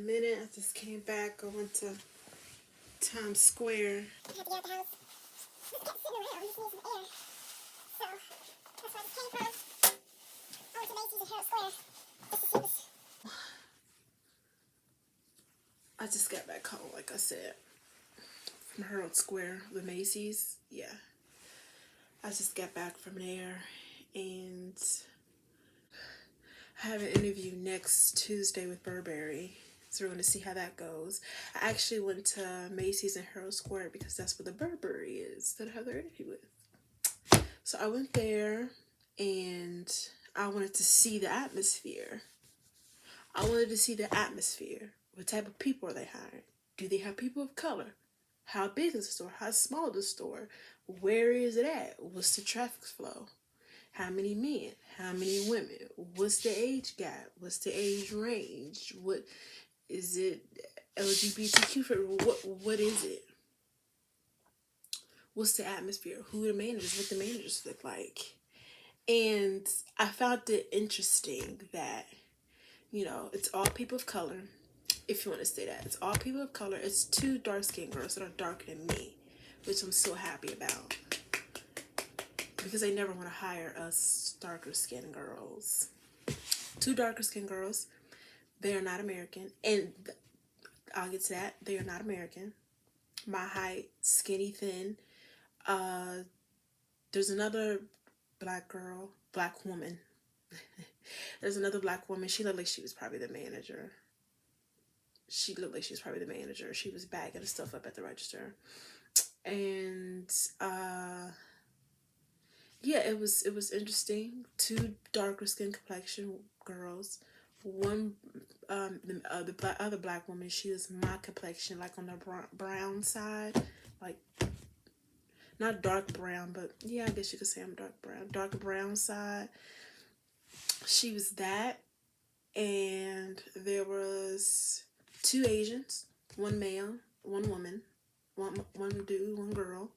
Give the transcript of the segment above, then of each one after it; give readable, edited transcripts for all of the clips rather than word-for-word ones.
Minute, I just came back. I went to Times Square. I had to get out the house. Just kept sitting around. Just need some air. So that's where I just came from. I went to Macy's and Herald Square just to see this. I just got back home, like I said, from Herald Square, the Macy's. Yeah, I just got back from there, and I have an interview next Tuesday with Burberry. So we're going to see how that goes. I actually went to Macy's and Herald Square because that's where the Burberry is that I have their interview with. So I went there and I wanted to see the atmosphere. I wanted to see the atmosphere. What type of people are they hiring? Do they have people of color? How big is the store? How small is the store? Where is it at? What's the traffic flow? How many men? How many women? What's the age gap? What's the age range? What is it? LGBTQ for what is it? What's the atmosphere? Who are the managers? What the managers look like? And I found it interesting that, it's all people of color. If you want to say that, it's all people of color. It's two dark-skinned girls that are darker than me, which I'm so happy about. Because they never want to hire us darker skinned girls. Two darker skinned girls. They are not American. And I'll get to that. They are not American. My height, skinny, thin. There's another black woman. There's another black woman. She looked like she was probably the manager. She was bagging stuff up at the register. And yeah, it was interesting. Two darker skin complexion girls. One, the other black woman, she was my complexion, like on the brown side, like not dark brown, but yeah, I guess you could say I'm dark brown side. She was that, and there was two Asians, one male, one woman, one dude, one girl.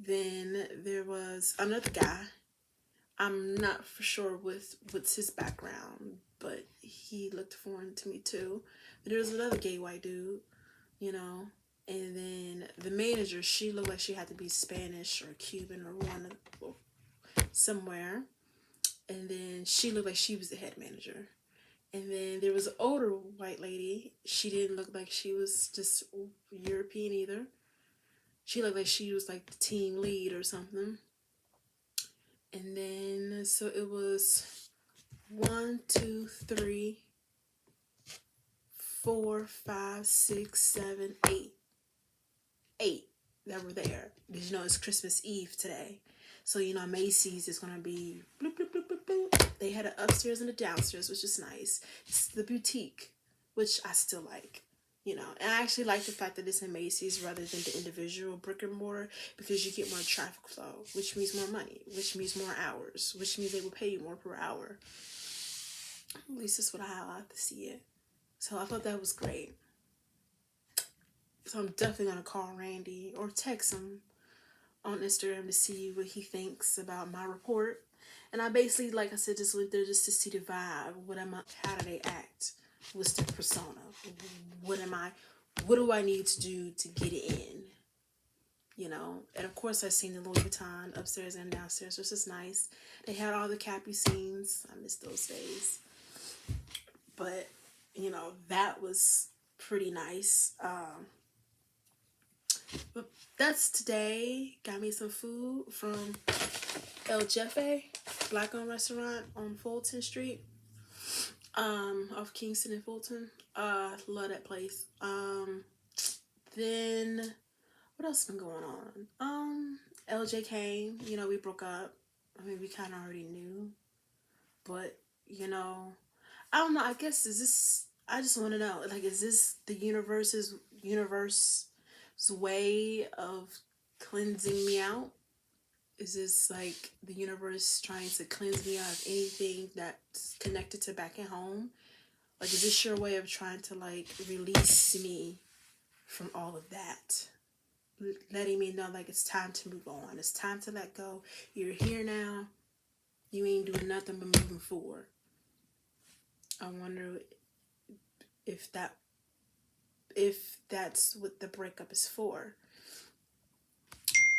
Then there was another guy. I'm not for sure what's his background, but he looked foreign to me too. There was another gay white dude, and then the manager, she looked like she had to be Spanish or Cuban or somewhere. And then she looked like she was the head manager. And then there was an older white lady. She didn't look like she was just European either. She looked like she was like the team lead or something. And then, so it was 1, 2, 3, 4, 5, 6, 7, 8. 8 that were there. Because it's Christmas Eve today. So, Macy's is going to be bloop, bloop, bloop, bloop, bloop. They had an upstairs and a downstairs, which is nice. It's the boutique, which I still like. And I actually like the fact that it's in Macy's rather than the individual brick and mortar, because you get more traffic flow, which means more money, which means more hours, which means they will pay you more per hour. At least that's what I like to see it. So I thought that was great. So I'm definitely going to call Randy or text him on Instagram to see what he thinks about my report. And I basically, like I said, just went there just to see the vibe. How do they act? What's their persona? What do I need to do to get it in? And of course I've seen the Louis Vuitton upstairs and downstairs, which is nice. They had all the Capucines. I miss those days. But, that was pretty nice. But that's today. Got me some food from El Jefe, black-owned restaurant on Fulton Street, off Kingston and Fulton. Love that place. Then what else been going on? LJ came. We broke up. I mean, we kind of already knew, but I don't know. I guess I just want to know. Like, is this the universe's way of cleansing me out? Is this like the universe trying to cleanse me out of anything that's connected to back at home? Like, is this your way of trying to like release me from all of that? Letting me know like it's time to move on. It's time to let go. You're here now. You ain't doing nothing but moving forward. I wonder if that if that's what the breakup is for.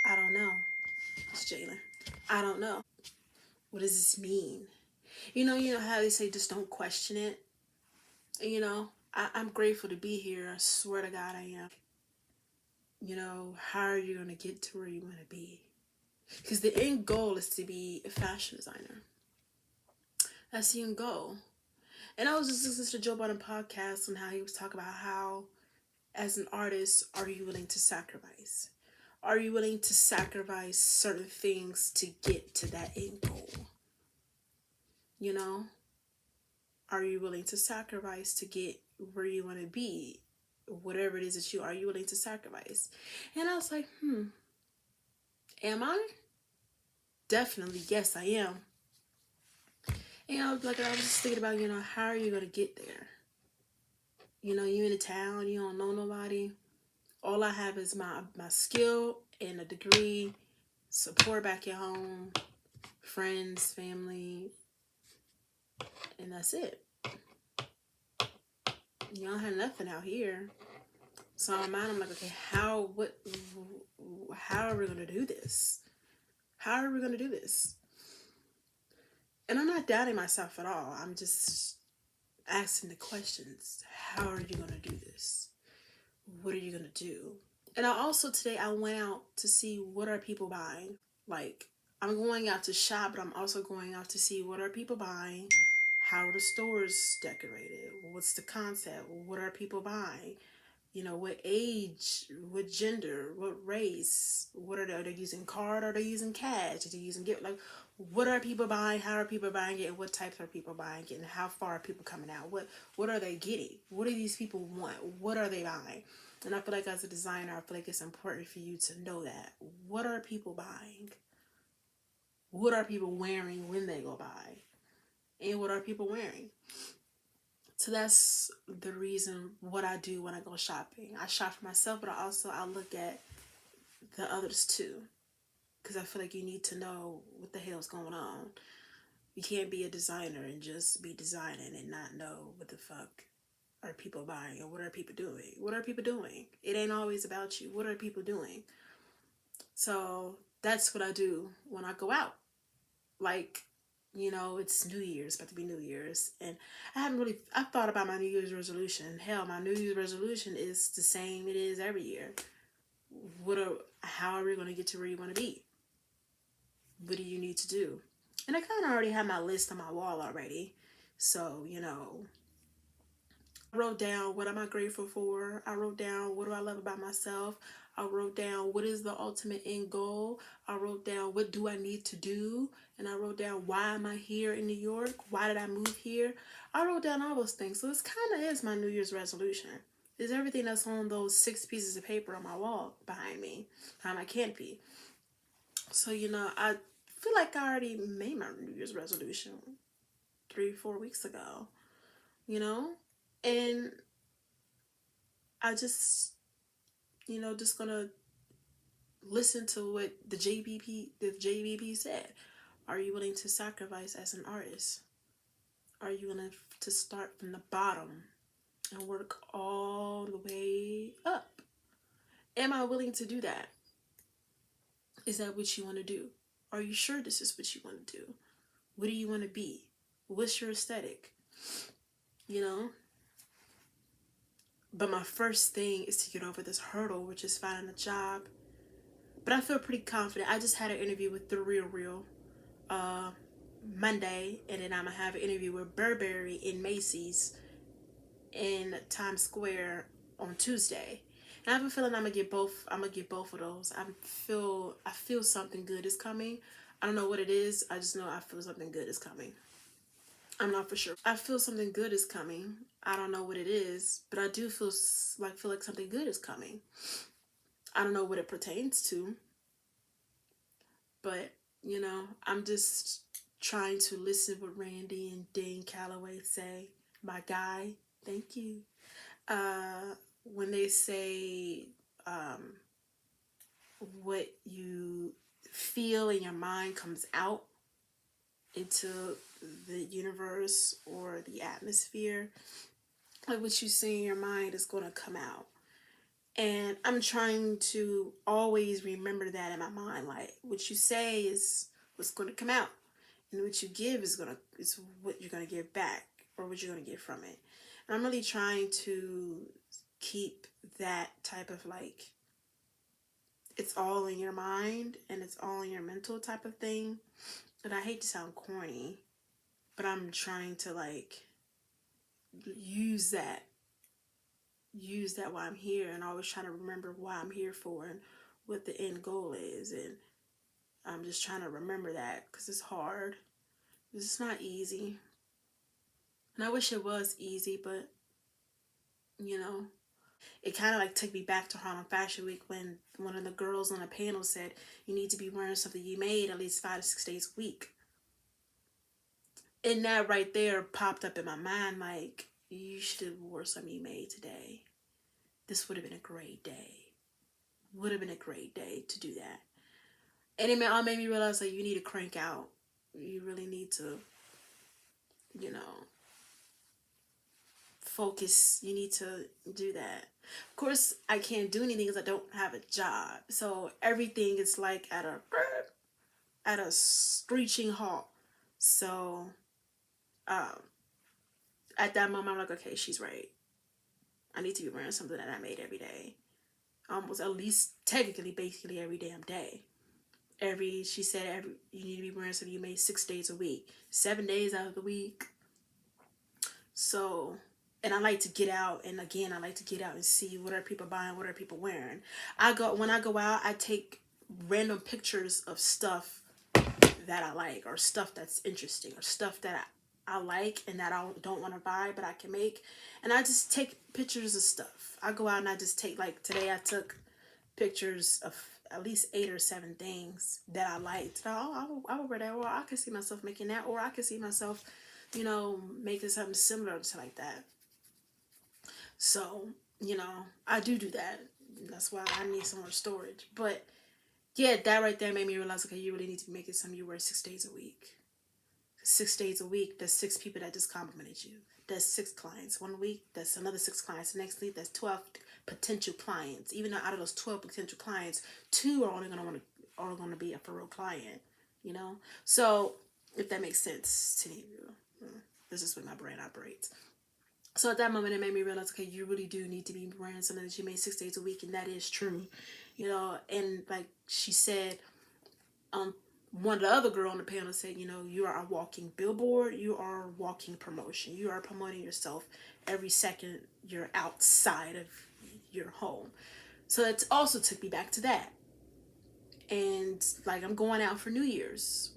I don't know. It's Jalen. I don't know. What does this mean? You know how they say just don't question it. I'm grateful to be here. I swear to God, I am. How are you gonna get to where you want to be? Because the end goal is to be a fashion designer. That's the end goal. And I was just listening to Joe Budden podcast and how he was talking about how, as an artist, are you willing to sacrifice? Are you willing to sacrifice certain things to get to that end goal? You know, are you willing to sacrifice to get where you want to be? Whatever it is that are you willing to sacrifice? And I was like, am I? Definitely, yes, I am. And I was just thinking about, how are you gonna get there? You in a town, you don't know nobody. All I have is my skill and a degree, support back at home, friends, family, and that's it. You don't have nothing out here. So in my mind, I'm like, okay, how are we gonna do this? How are we gonna do this? And I'm not doubting myself at all. I'm just asking the questions. How are you gonna do this? What are you gonna do? And I also today I went out to see what are people buying. Like, I'm going out to shop, but I'm also going out to see what are people buying. How are the stores decorated? What's the concept? What are people buying? What age, what gender, what race, are they using card, are they using cash, are they using gift? Like, what are people buying, how are people buying it, and what types are people buying it, and how far are people coming out? What are they getting? What do these people want? What are they buying? And I feel like as a designer, I feel like it's important for you to know that. What are people buying? What are people wearing when they go by? And what are people wearing? So that's the reason what I do when I go shopping. I shop for myself, but I look at the others too, because I feel like you need to know what the hell's going on. You can't be a designer and just be designing and not know what the fuck are people buying or what are people doing. What are people doing? It ain't always about you. What are people doing? So that's what I do when I go out. Like, it's New Year's, about to be New Year's, and I thought about my New Year's resolution. Hell, my New Year's resolution is the same it is every year. How are we going to get to where you want to be? What do you need to do? And I kind of already have my list on my wall already. So, I wrote down what am I grateful for. I wrote down what do I love about myself. I wrote down what is the ultimate end goal. I wrote down what do I need to do. And I wrote down why am I here in New York? Why did I move here? I wrote down all those things. So this kind of is my New Year's resolution. Is everything that's on those 6 pieces of paper on my wall behind me, behind my canopy. So, I feel like I already made my New Year's resolution 3-4 weeks ago, you know? And I just gonna listen to what the JBP said. Are you willing to sacrifice as an artist? Are you willing to start from the bottom and work all the way up? Am I willing to do that? Is that what you want to do? Are you sure this is what you want to do? What do you want to be? What's your aesthetic? You know? But my first thing is to get over this hurdle, which is finding a job. But I feel pretty confident. I just had an interview with The Real Real Monday, and then I'm going to have an interview with Burberry in Macy's in Times Square on Tuesday. And I have a feeling I'm gonna get both of those. I feel something good is coming. I don't know what it is. I just know I feel something good is coming. I'm not for sure. I feel something good is coming. I don't know what it is, but I do feel like something good is coming. I don't know what it pertains to, but I'm just trying to listen what Randy and Dane Calloway say. My guy, thank you. When they say what you feel in your mind comes out into the universe or the atmosphere, like what you see in your mind is going to come out. And I'm trying to always remember that in my mind. Like what you say is what's going to come out, and what you give is what you're gonna give back, or what you're gonna get from it. And I'm really trying to keep that type of like, it's all in your mind and it's all in your mental type of thing. And I hate to sound corny, but I'm trying to like use that use that while I'm here, and always trying to remember why I'm here for and what the end goal is. And I'm just trying to remember that because it's hard. It's not easy. And I wish it was easy, but you know, it kind of like took me back to Harlem Fashion Week when one of the girls on the panel said, you need to be wearing something you made at least 5 to 6 days a week. And that right there popped up in my mind like, you should have wore something you made today. This would have been a great day. Would have been a great day to do that. And it all made me realize that you need to crank out. You really need to, you know, focus. You need to do that. Of course, I can't do anything because I don't have a job. So everything is like at a screeching halt. So um, at that moment, I'm like, okay, she's right. I need to be wearing something that I made every day. Almost at least technically, basically every damn day. She said, you need to be wearing something you made 6 days a week, 7 days out of the week. So, and I like to get out, and again, I like to get out and see what are people buying, what are people wearing. When I go out, I take random pictures of stuff that I like, or stuff that's interesting, or stuff that I like and that I don't want to buy but I can make. And I just take pictures of stuff. I go out and I just take, like today I took pictures of at least 8 or 7 things that I liked. I will wear that, or I could see myself making that, or I could see myself, making something similar to like that. So, I do that. That's why I need some more storage. But yeah, that right there made me realize, okay, you really need to be making something you wear 6 days a week. 6 days a week, there's 6 people that just complimented you. There's 6 clients. 1 week, that's another 6 clients. The next week, that's 12 potential clients. Even though out of those 12 potential clients, 2 are only gonna be a for real client. So if that makes sense to you, this is what my brain operates. So at that moment, it made me realize, okay, you really do need to be wearing something that you made 6 days a week, and that is true. And like she said, one of the other girl on the panel said, you are a walking billboard, you are a walking promotion, you are promoting yourself every second you're outside of your home. So it also took me back to that. And like, I'm going out for New Year's.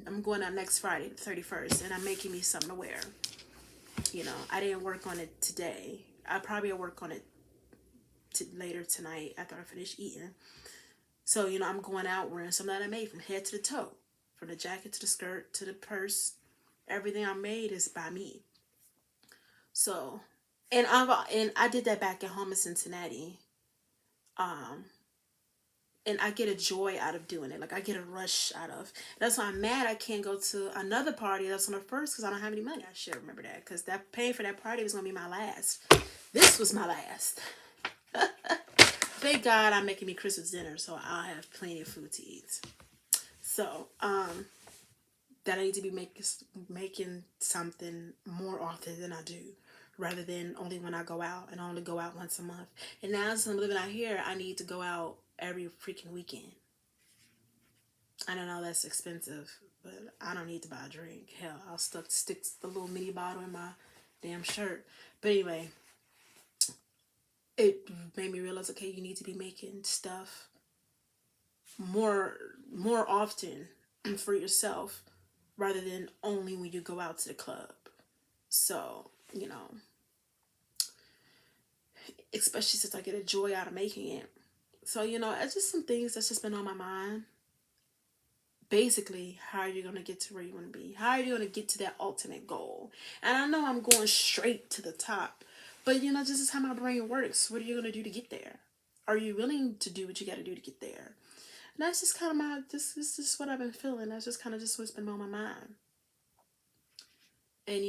I'm going out next Friday, the 31st, and I'm making me something to wear. I didn't work on it today. I probably will work on it later tonight after I finish eating. So, I'm going out wearing something that I made from head to the toe. From the jacket to the skirt to the purse. Everything I made is by me. So, and I did that back at home in Cincinnati. And I get a joy out of doing it. Like, I get a rush out of. That's why I'm mad I can't go to another party that's on the first because I don't have any money. I should remember that, because that paying for that party was going to be my last. This was my last. Thank God I'm making me Christmas dinner, so I'll have plenty of food to eat. So, that I need to be making something more often than I do, rather than only when I go out, and I only go out once a month. And now since I'm living out here, I need to go out every freaking weekend. I don't know, that's expensive, but I don't need to buy a drink. Hell, I'll stick the little mini bottle in my damn shirt. But anyway, it made me realize, okay, you need to be making stuff more often for yourself, rather than only when you go out to the club. So, especially since I get a joy out of making it. So, it's just some things that's just been on my mind. Basically, how are you going to get to where you want to be? How are you going to get to that ultimate goal? And I know I'm going straight to the top, but this is how my brain works. What are you going to do to get there? Are you willing to do what you got to do to get there? And that's just kind of this is just what I've been feeling. That's just kind of just what's been on my mind. And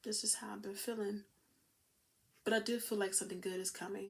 This is how I've been feeling. But I do feel like something good is coming.